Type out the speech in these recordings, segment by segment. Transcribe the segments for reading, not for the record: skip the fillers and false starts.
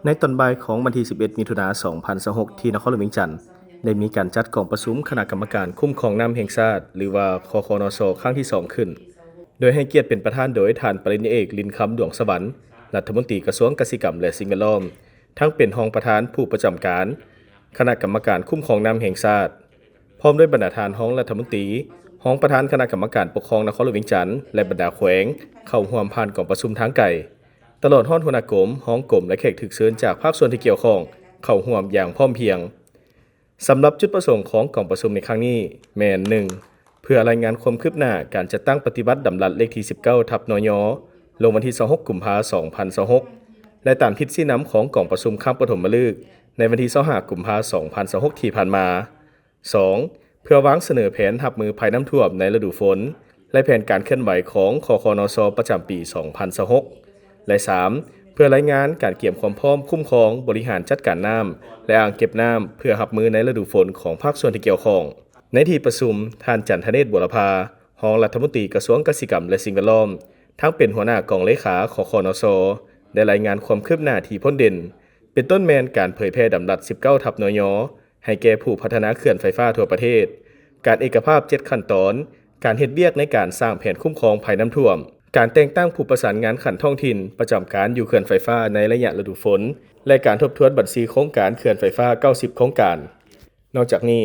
ในตอนบ่ายของวันที่ 11 มิถุนายน 2026 ที่นครหลวงเวียงจันทน์ได้มีการจัดกองประชุมคณะกรรมการคุ้มครองน้ำแห่งชาติหรือว่าคคนชครั้งที่ 2 ขึ้น โดยให้เกียรติเป็นประธานโดยท่านปริญญาเอกลินคำดวงสวรรค์รัฐมนตรีกระทรวงเกษตรกรรมและสิ่งแวดล้อมทั้งเป็นรองประธานผู้ประจำการคณะกรรมการคุ้มครองน้ำแห่งชาติพร้อมด้วยบรรดาทานรองรัฐมนตรีรองประธานคณะกรรมการปกครองนครหลวงเวียงจันทน์และบรรดาแขวงเข้าร่วมผ่านกองประชุมทางไกลตลอดห้องหัวหน้ากรมห้องกรมและแขกถึกเชิญจากภาคส่วนที่เกี่ยวข้องเข้าร่วมอย่างพร้อมเพรียงสำหรับจุดประสงค์ของกองประชุมในครั้งนี้แม่น 1. เพื่อรายงานความคืบหน้าการจัดตั้งปฏิบัติดำรัสเลขที่ 19/นย.ลงวันที่ 26 กุมภาพันธ์ 2026 และตามทิศชี้นำของกองประชุมครั้งปฐมฤกษ์ในวันที่ 25 กุมภาพันธ์ 2026 ที่ผ่านมา 2. เพื่อวางเสนอแผนรับมือภัยน้ำท่วมในฤดูฝนและแผนการเคลื่อนไหวของคคนชประจำปี 2026 และ 3. เพื่อรายงานการเตรียมความพร้อมคุ้มครองบริหารจัดการน้ำและอ่างเก็บน้ำเพื่อรับมือในฤดูฝนของภาคส่วนที่เกี่ยวข้องในที่ประชุมท่านจันทเนศบุรพารองรัฐมนตรีกระทรวงเกษตรกรรมและสิ่งแวดล้อมทั้งเป็นหัวหน้ากองเลขาคคนชได้รายงานความคืบหน้าที่พ้นเด่นเป็นต้นแมนการเผยแพร่ดำรัส 19/นย.ให้แก่ผู้พัฒนาเขื่อนไฟฟ้าทั่วประเทศการเอกภาพ7ขั้นตอนการเฮ็ดเวียกในการสร้างแผนคุ้มครองภัยน้ำท่วมการแต่งตั้งผู้ประสานงานขันท้องถิ่นประจำการอยู่เขื่อนไฟฟ้าในระยะฤดูฝนและการทบทวนบัญชีโครงการเขื่อนไฟฟ้า90โครงการนอกจากนี้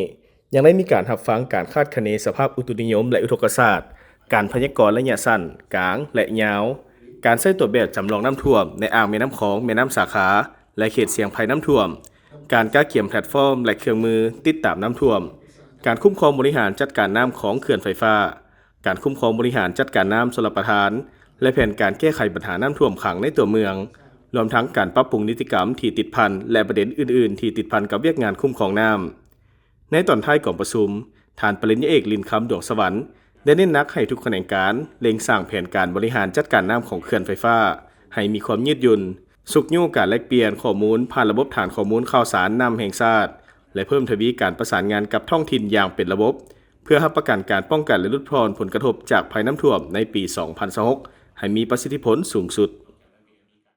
ยังได้มีการรับฟังการคาดคะเนสภาพอุตุนิยมและอุทกศาสตร์การพยากรณ์ระยะสั้นกลางและยาวการใช้ตัวแบบจำลองน้ำท่วมในอ่างแม่น้ำของแม่น้ำสาขาและเขตเสี่ยงภัยน้ำท่วมการก้าเกี่ยมแพลตฟอร์มและเครื่องมือติดตามน้ำท่วมการคุ้มครองบริหารจัดการน้ำของเขื่อนไฟฟ้าการคุ้มครองบริหารจัดการน้ำชลประทานและแผนการแก้ไขปัญหาน้ำท่วมขังในตัวเมืองรวมทั้งการปรับปรุงนิติกรรมที่ติดพันและประเด็นอื่นๆที่ติดพันกับเวียกงานคุ้มครองน้ำในตอนท้ายของประชุมท่านปริญญาเอกลินคำดวงสวรรค์ได้เน้นหนักให้ทุกแขนงการเล็งสร้างแผนการบริหารจัดการน้ำของเขื่อนไฟฟ้าให้มีความยืดหยุ่นสุขยู่การแลกเปลี่ยนข้อมูลผ่านระบบฐานข้อมูลข่าวสารน้ำแห่งชาติและเพิ่มทวีการประสานงานกับท้องถิ่นอย่างเป็นระบบเพื่อรับประกันการป้องกันและลดทอนผลกระทบจากภัยน้ำท่วมในปี 2026 ให้มีประสิทธิผลสูงสุด